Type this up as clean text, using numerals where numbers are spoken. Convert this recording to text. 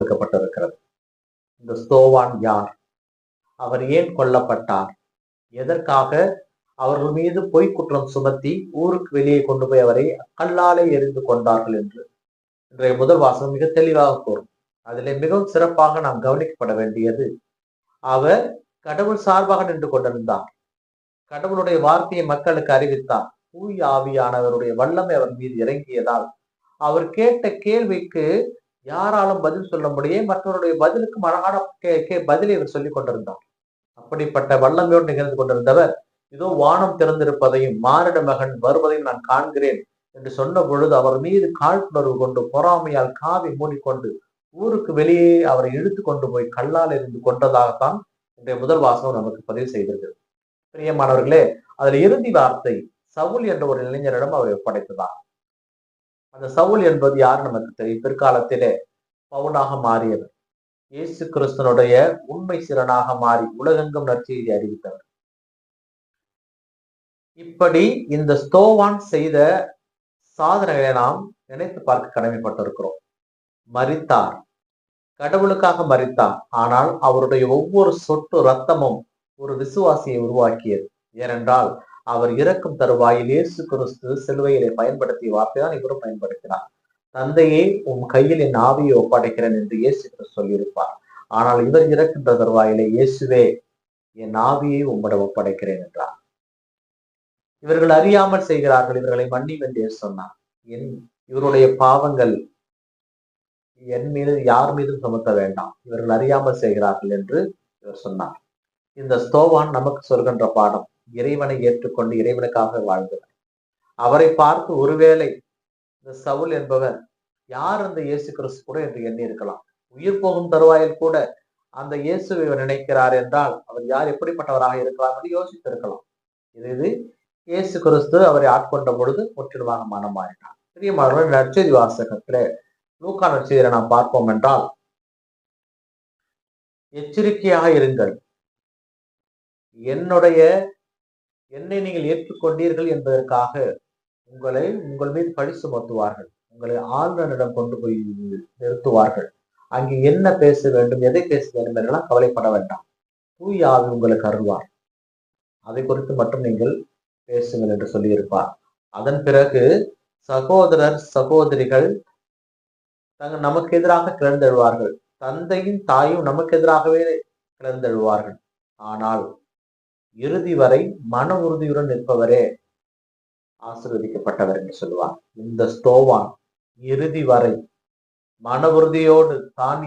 கொடுக்கப்பட்டிருக்கிறது. இந்த ஸ்தோவான் யார்? அவர் ஏன் கொல்லப்பட்டார்? எதற்காக அவர்கள் மீது பொய் குற்றம் சுமத்தி ஊருக்கு வெளியே கொண்டு போய் அவரை கல்லாலே எறிந்து கொண்டார்கள் என்று இன்றைய முதல் வாசகம் மிக தெளிவாக கூறும். அதிலே மிகவும் சிறப்பாக நாம் கவனிக்கப்பட வேண்டியது, அவர் கடவுள் சார்பாக நின்று கொண்டிருந்தார். கடவுளுடைய வார்த்தையை மக்களுக்கு அறிவித்தார். தூய ஆவியானவருடைய வல்லமை அவர் மீது இறங்கியதால் அவர் கேட்ட கேள்விக்கு யாராலும் பதில் சொல்ல முடியும், மற்றவருடைய பதிலுக்கும் அழகான பதிலை அவர் சொல்லிக் கொண்டிருந்தார். அப்படிப்பட்ட வல்லமையோடு நிகழ்ந்து கொண்டிருந்தவர், இதோ வானம் திறந்திருப்பதையும் மானிட மகன் வருவதையும் நான் காண்கிறேன் என்று சொன்ன பொழுது அவர் மீது காழ்ப்புணர்வு கொண்டு பொறாமையால் காவி மூடிக்கொண்டு ஊருக்கு வெளியே அவரை இழுத்து கொண்டு போய் கல்லால் இருந்து கொண்டதாகத்தான் இன்றைய முதல் வாசகம் நமக்கு பதிவு செய்திருக்கிறது. பிரியமானவர்களே, அதுல இறுதி வார்த்தை சவுல் என்ற ஒரு இளைஞரிடம் அவரை ஒப்படைத்ததார். அந்த சவுல் என்பது யார் நமக்கு தெரியும். பிற்காலத்திலே பவுலாக மாறியவர், இயேசு கிறிஸ்தனுடைய உண்மை சிறனாக மாறி உலகெங்கும் நற்செய்தி அறிவித்தவர். இப்படி இந்த ஸ்தோவான் செய்த சாதனைகளை நாம் நினைத்து பார்க்க கடமைப்பட்டிருக்கிறோம். மரித்தார், கடவுளுக்காக மரித்தார். ஆனால் அவருடைய ஒவ்வொரு சொட்டு ரத்தமும் ஒரு விசுவாசியை உருவாக்கியது. ஏனென்றால் அவர் இறக்கும் தருவாயில் இயேசு கிறிஸ்து சிலுவையிலே பயன்படுத்திய வார்த்தைதான் இவரும் பயன்படுத்தினார். தந்தையே, உன் கையில் என் ஆவியை ஒப்படைக்கிறேன் என்று இயேசு கிறிஸ்து சொல்லியிருப்பார். ஆனால் இவர் இறக்கின்ற தருவாயிலே, இயேசுவே, என் ஆவியை உம்மிடம் ஒப்படைக்கிறேன் என்றார். இவர்கள் அறியாமல் செய்கிறார்கள், இவர்களை மன்னியும் என்று சொன்னார். இவருடைய பாவங்கள் என் மீது யார் மீதும் சுமத்த வேண்டாம், இவர்கள் அறியாமல் செய்கிறார்கள் என்று இவர் சொன்னார். இந்த ஸ்தோவான் நமக்கு சொல்கின்ற பாடம், இறைவனை ஏற்றுக்கொண்டு இறைவனுக்காக வாழ்கிறார். அவரை பார்த்து ஒருவேளை இந்த சவுல் என்பவர் யார் அந்த இயேசு கிறிஸ்து கூட என்று எண்ணி இருக்கலாம். உயிர் போகும் தருவாயில் கூட அந்த இயேசுவை நினைக்கிறார் என்றால் அவர் யார், எப்படிப்பட்டவராக இருக்கலாம் என்று யோசித்திருக்கலாம். இது இயேசு கிறிஸ்து அவரை ஆட்கொண்ட பொழுது முற்றிலுமாக மனம் மாறினார். பிரியமானவர்களே, நற்செய்தி வாசகத்திலே லூக்கா நற்செய்தியை நாம் பார்ப்போம் என்றால், எச்சரிக்கையாக இருங்கள், என்னை நீங்கள் ஏற்றுக்கொண்டீர்கள் என்பதற்காக உங்கள் மீது பழி சுமத்துவார்கள், உங்களை ஆளுநரிடம் கொண்டு போய் நிறுத்துவார்கள். அங்கு என்ன பேச வேண்டும், எதை பேச வேண்டும் என்றெல்லாம் கவலைப்பட வேண்டாம். தூய ஆவி உங்களுக்கு அருள்வார், அதை குறித்து மட்டும் நீங்கள் பேசுங்கள் என்று சொல்லியிருப்பார். அதன் பிறகு சகோதரர் சகோதரிகள் நமக்கு எதிராக கிளர்ந்தெழுவார்கள், தந்தையும் தாயும் நமக்கு எதிராகவே கிளர்ந்தெழுவார்கள். ஆனால் இறுதி வரை மன உறுதியுடன் நிற்பவரே ஆசீர்வதிக்கப்பட்டவர் என்று சொல்லுவார். இந்த ஸ்தோவான் இறுதி வரை மன உறுதியோடு தான்